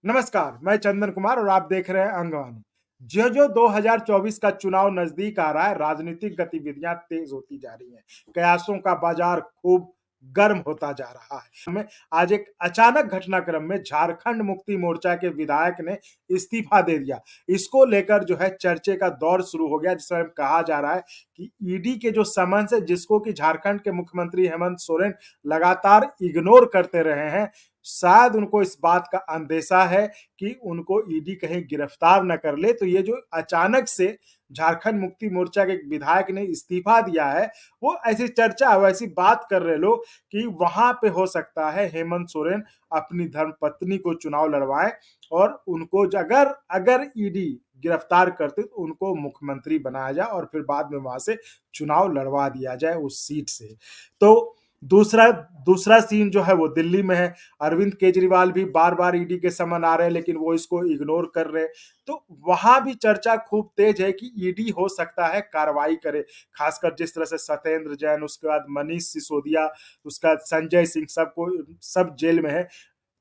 नमस्कार, मैं चंदन कुमार और आप देख रहे हैं अंगवानी। जो 2024 का चुनाव नजदीक आ रहा है, राजनीतिक गतिविधियां तेज होती जा रही हैं। कयासों का बाजार खूब गर्म होता जा रहा है। हमें आज एक अचानक घटनाक्रम में झारखंड मुक्ति मोर्चा के विधायक ने इस्तीफा दे दिया। इसको लेकर जो है चर्चे का दौर शुरू हो गया, जिसमें कहा जा रहा है कि ईडी के जो समन्स है, जिसको कि झारखंड के मुख्यमंत्री हेमंत सोरेन लगातार इग्नोर करते रहे हैं, शायद उनको इस बात का अंदेशा है कि उनको ईडी कहीं गिरफ्तार न कर ले। तो ये जो अचानक से झारखंड मुक्ति मोर्चा के एक विधायक ने इस्तीफा दिया है, वो ऐसी चर्चा वैसी बात कर रहे लोग कि वहां पे हो सकता है हेमंत सोरेन अपनी धर्मपत्नी को चुनाव लड़वाएं और उनको अगर अगर ईडी गिरफ्तार करते तो उनको मुख्यमंत्री बनाया जाए और फिर बाद में वहां से चुनाव लड़वा दिया जाए उस सीट से। तो दूसरा दूसरा सीन जो है वो दिल्ली में है। अरविंद केजरीवाल भी बार बार ईडी के समन आ रहे हैं, लेकिन वो इसको इग्नोर कर रहे हैं। तो वहां भी चर्चा खूब तेज है कि ईडी हो सकता है कार्रवाई करे, खासकर जिस तरह से सत्येंद्र जैन, उसके बाद मनीष सिसोदिया, उसका संजय सिंह, सबको सब जेल में है।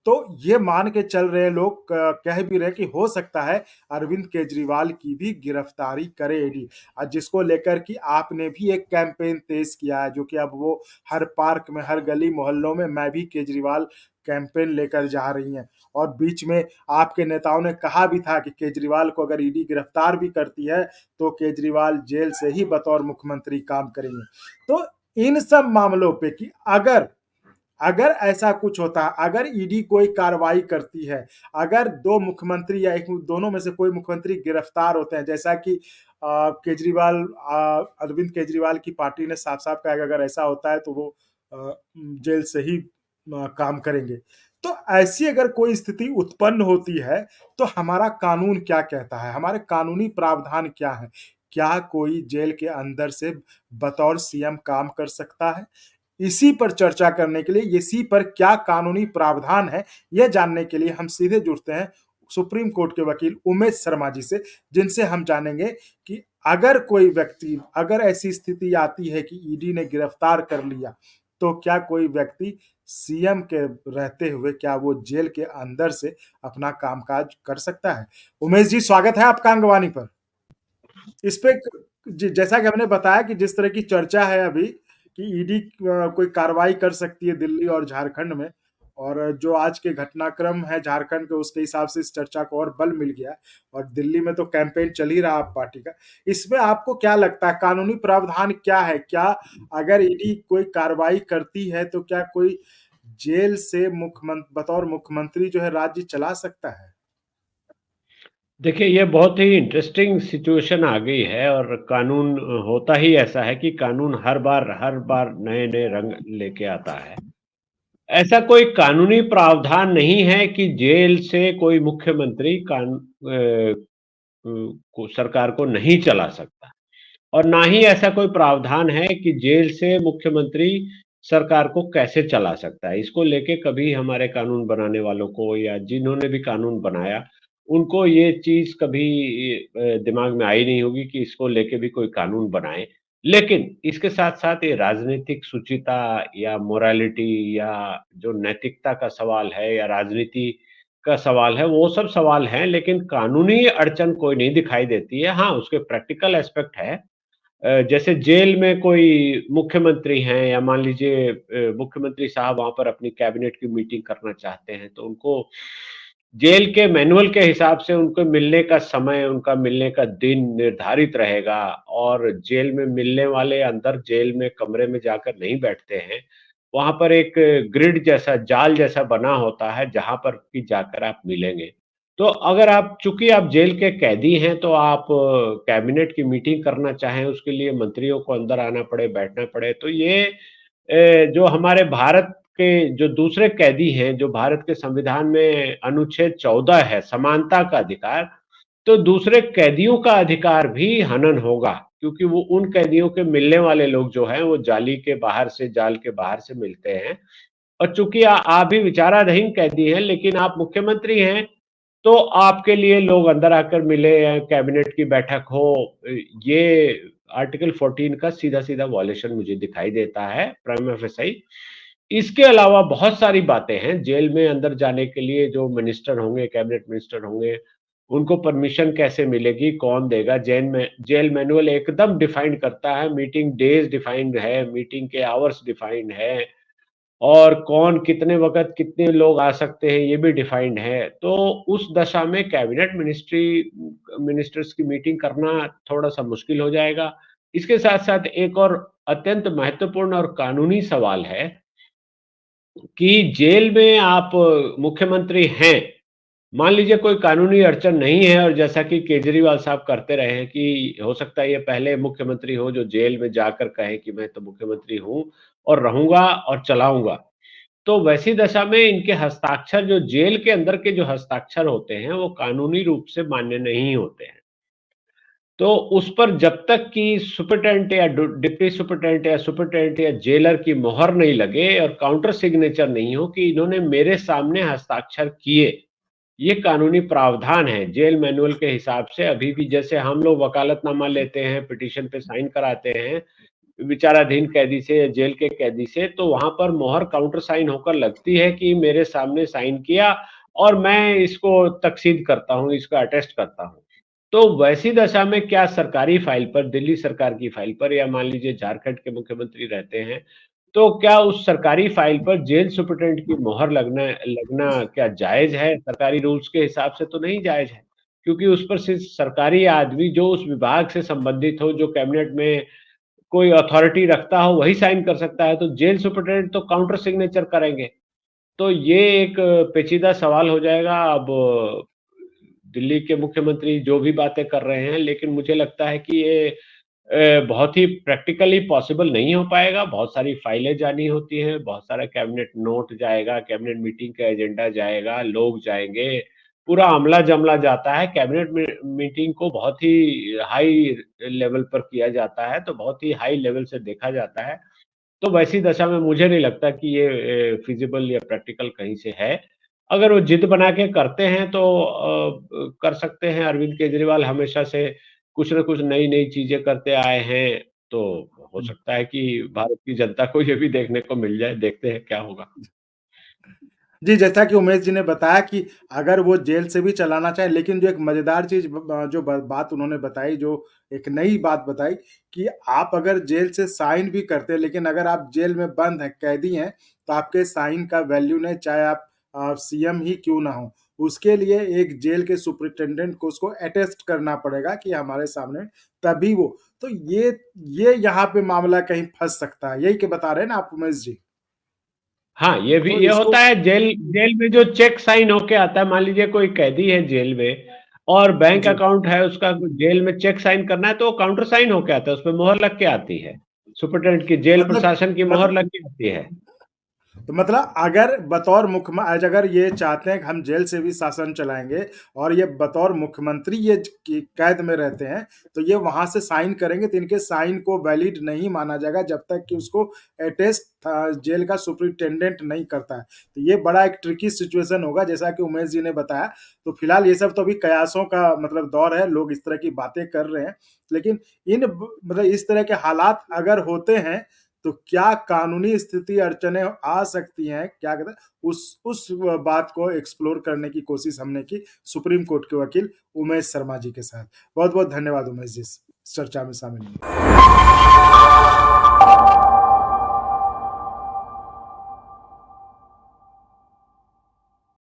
तो ये मान के चल रहे लोग, कह भी रहे कि हो सकता है अरविंद केजरीवाल की भी गिरफ्तारी करे ईडी, जिसको लेकर कि आपने भी एक कैंपेन तेज किया है, जो कि अब वो हर पार्क में, हर गली मोहल्लों में मैं भी केजरीवाल कैंपेन लेकर जा रही हैं। और बीच में आपके नेताओं ने कहा भी था कि केजरीवाल को अगर ईडी गिरफ्तार भी करती है तो केजरीवाल जेल से ही बतौर मुख्यमंत्री काम करेंगे। तो इन सब मामलों पे कि अगर अगर ऐसा कुछ होता है, अगर ईडी कोई कार्रवाई करती है, अगर दो मुख्यमंत्री या एक दोनों में से कोई मुख्यमंत्री गिरफ्तार होते हैं, जैसा कि केजरीवाल, अरविंद केजरीवाल की पार्टी ने साफ साफ कहा कि अगर ऐसा होता है तो वो जेल से ही काम करेंगे। तो ऐसी अगर कोई स्थिति उत्पन्न होती है तो हमारा कानून क्या कहता है, हमारे कानूनी प्रावधान क्या है? क्या कोई जेल के अंदर से बतौर सीएम काम कर सकता है? इसी पर चर्चा करने के लिए, इसी पर क्या कानूनी प्रावधान है, यह जानने के लिए हम सीधे जुड़ते हैं सुप्रीम कोर्ट के वकील उमेश शर्मा जी से, जिनसे हम जानेंगे कि अगर कोई व्यक्ति, अगर ऐसी स्थिति आती है कि ईडी ने गिरफ्तार कर लिया, तो क्या कोई व्यक्ति सीएम के रहते हुए क्या वो जेल के अंदर से अपना कामकाज कर सकता है? उमेश जी, स्वागत है आपका अंगवानी पर। इस पे जैसा कि हमने बताया कि जिस तरह की चर्चा है अभी कि ईडी कोई कार्रवाई कर सकती है दिल्ली और झारखंड में, और जो आज के घटनाक्रम है झारखंड के, उसके हिसाब से इस चर्चा को और बल मिल गया। और दिल्ली में तो कैंपेन चल ही रहा आप पार्टी का। इसमें आपको क्या लगता है, कानूनी प्रावधान क्या है? क्या अगर ईडी कोई कार्रवाई करती है तो क्या कोई जेल से मुख्यमंत्री, बतौर मुख्यमंत्री जो है, राज्य चला सकता है? देखिए, ये बहुत ही इंटरेस्टिंग सिचुएशन आ गई है और कानून होता ही ऐसा है कि कानून हर बार नए-नए रंग लेके आता है। ऐसा कोई कानूनी प्रावधान नहीं है कि जेल से कोई मुख्यमंत्री को सरकार को नहीं चला सकता और ना ही ऐसा कोई प्रावधान है कि जेल से मुख्यमंत्री सरकार को कैसे चला सकता है। इसको लेके कभी हमारे कानून बनाने वालों को या जिन्होंने भी कानून बनाया, उनको ये चीज़ कभी दिमाग में आई नहीं होगी कि इसको लेके भी कोई कानून बनाएँ। लेकिन इसके साथ-साथ ये राजनीतिक शुचिता या मोरालिटी या जो नैतिकता का सवाल है या राजनीति का सवाल है, वो सब सवाल हैं, लेकिन कानूनी अड़चन कोई नहीं दिखाई देती है। हाँ, उसके प्रैक्टिकल एस्पेक्ट है। जैसे जेल में कोई मुख्यमंत्री हैं या मान लीजिए मुख्यमंत्री साहब वहाँ पर अपनी कैबिनेट की मीटिंग करना चाहते हैं, तो उनको जेल के मैनुअल के हिसाब से उनको मिलने का समय, उनका मिलने का दिन निर्धारित रहेगा और जेल में मिलने वाले अंदर जेल में कमरे में जाकर नहीं बैठते हैं। वहाँ पर एक ग्रिड जैसा, जाल जैसा बना होता है, जहाँ पर कि जाकर आप मिलेंगे। तो अगर आप चूँकि आप जेल के कैदी हैं, तो आप कैबिनेट की मीटिंग करना चाहें, उसके लिए मंत्रियों को अंदर आना पड़े, बैठना पड़े, तो ये जो हमारे भारत के जो दूसरे कैदी हैं, जो भारत के संविधान में अनुच्छेद 14 है, समानता का अधिकार, तो दूसरे कैदियों का अधिकार भी हनन होगा, क्योंकि वो उन कैदियों के मिलने वाले लोग जो हैं, वो जाल के बाहर से मिलते हैं और चूँकि आप भी विचाराधीन कैदी हैं, लेकिन आप मुख्यमंत्री हैं, तो आपके लिए लोग अंदर आकर मिले या कैबिनेट की बैठक हो, ये आर्टिकल 14 का सीधा-सीधा वायलेशन मुझे दिखाई देता है प्राइमा फेसाई। इसके अलावा बहुत सारी बातें हैं। जेल में अंदर जाने के लिए जो मिनिस्टर होंगे, कैबिनेट मिनिस्टर होंगे, उनको परमिशन कैसे मिलेगी, कौन देगा? जेल मैनुअल एकदम डिफाइंड करता है, मीटिंग डेज डिफाइंड है, मीटिंग के आवर्स डिफाइंड है, और कौन कितने वक़्त कितने लोग आ सकते हैं, ये भी डिफाइंड है। तो उस दशा में कैबिनेट मिनिस्टर्स की मीटिंग करना थोड़ा-सा मुश्किल हो जाएगा। इसके साथ-साथ एक और अत्यंत महत्वपूर्ण और कानूनी सवाल है कि जेल में आप मुख्यमंत्री हैं, मान लीजिए कोई कानूनी अड़चन नहीं है, और जैसा कि केजरीवाल साहब करते रहे हैं कि हो सकता है ये पहले मुख्यमंत्री हो जो जेल में जाकर कहें कि मैं तो मुख्यमंत्री हूँ और रहूँगा और चलाऊँगा। तो वैसी दशा में इनके हस्ताक्षर, जो जेल के अंदर के जो हस्ताक्षर होते हैं, वो कानूनी रूप से मान्य नहीं होते हैं। तो उस पर जब तक कि सुपरिटेंडेंट या डिप्टी सुपरिटेंडेंट या सुपरिटेंडेंट या जेलर की मोहर नहीं लगे और काउंटर सिग्नेचर नहीं हो कि इन्होंने मेरे सामने हस्ताक्षर किए, ये कानूनी प्रावधान है जेल मैनुअल के हिसाब से। अभी भी जैसे हम लोग वकालतनामा लेते हैं, पिटीशन पे साइन कराते हैं विचाराधीन कैदी से या जेल के कैदी से, तो वहां पर मोहर काउंटर साइन होकर लगती है कि मेरे सामने साइन किया और मैं इसको तकसीद करता हूँ, इसको अटेस्ट करता हूँ। तो वैसी दशा में क्या सरकारी फाइल पर, दिल्ली सरकार की फाइल पर, या मान लीजिए झारखंड के मुख्यमंत्री रहते हैं, तो क्या उस सरकारी फाइल पर जेल सुपरिटेंडेंट की मोहर लगना लगना क्या जायज़ है? सरकारी रूल्स के हिसाब से तो नहीं जायज़ है, क्योंकि उस पर सिर्फ़ सरकारी आदमी जो उस विभाग से संबंधित हो, जो कैबिनेट में कोई अथॉरिटी रखता हो, वही साइन कर सकता है। तो जेल सुपरिटेंडेंट तो काउंटर सिग्नेचर करेंगे। तो ये एक पेचीदा सवाल हो जाएगा। अब दिल्ली के मुख्यमंत्री जो भी बातें कर रहे हैं, लेकिन मुझे लगता है कि ये बहुत ही प्रैक्टिकली पॉसिबल नहीं हो पाएगा। बहुत सारी फाइलें जानी होती हैं, बहुत सारा कैबिनेट नोट जाएगा, कैबिनेट मीटिंग का एजेंडा जाएगा, लोग जाएँगे, पूरा अमला-जमला जाता है। कैबिनेट मीटिंग को बहुत ही हाई लेवल पर किया जाता है, तो बहुत ही हाई लेवल से देखा जाता है। तो वैसी दशा में मुझे नहीं लगता कि ये फ़ीज़िबल या प्रैक्टिकल कहीं से है। अगर वो ज़िद बना के करते हैं तो कर सकते हैं। अरविंद केजरीवाल हमेशा से कुछ न कुछ नई-नई चीज़ें करते आए हैं, तो हो सकता है कि भारत की जनता को ये भी देखने को मिल जाए। देखते हैं क्या होगा। जी, जैसा कि उमेश जी ने बताया कि अगर वो जेल से भी चलाना चाहें, लेकिन जो एक मज़ेदार चीज़ जो ब बात उन्होंने बताई, जो एक नई बात बताई कि आप अगर जेल से साइन भी करते हैं, लेकिन अगर आप जेल में बंद हैं, कैदी हैं, तो आपके साइन का वैल्यू नहीं, चाहे आप सीएम ही क्यों ना हों। उसके लिए एक जेल के सुपरिटेंडेंट को उसको अटेस्ट करना पड़ेगा कि हमारे सामने, तभी वो। तो ये यहाँ पे मामला कहीं फँस सकता है, यही के बता रहे हैं ना आप उमेश जी? हाँ, ये भी तो ये इसको होता है जेल जेल में जो चेक साइन होके आता है, मान लीजिए कोई कैदी है जेल में और बैंक जी, अकाउंट है उसका, जेल में चेक साइन करना है तो वो काउंटर साइन होके आता है, उसपे मोहर लग के आती है। सुपरिटेंडेंट की, जेल मतलब प्रशासन की मोहर मत लग के आती है। तो मतलब अगर बतौर आज अगर ये चाहते हैं कि हम जेल से भी शासन चलाएँगे और ये बतौर मुख्यमंत्री ये कैद में रहते हैं, तो ये वहाँ से साइन करेंगे, तो इनके साइन को वैलिड नहीं माना जाएगा जब तक कि उसको अटेस्ट जेल का सुपरिटेंडेंट नहीं करता है। तो ये बड़ा एक ट्रिकी सिचुएशन होगा, जैसा कि उमेश जी ने बताया। तो फिलहाल ये सब तो अभी कयासों का मतलब दौर है, लोग इस तरह की बातें कर रहे हैं। लेकिन मतलब इस तरह के हालात अगर होते हैं, तो क्या कानूनी स्थिति अड़चनें आ सकती हैं, क्या कहते हैं, उस बात को एक्सप्लोर करने की कोशिश हमने की सुप्रीम कोर्ट के वकील उमेश शर्मा जी के साथ। बहुत-बहुत धन्यवाद उमेश जी, इस चर्चा में शामिल होने के लिए।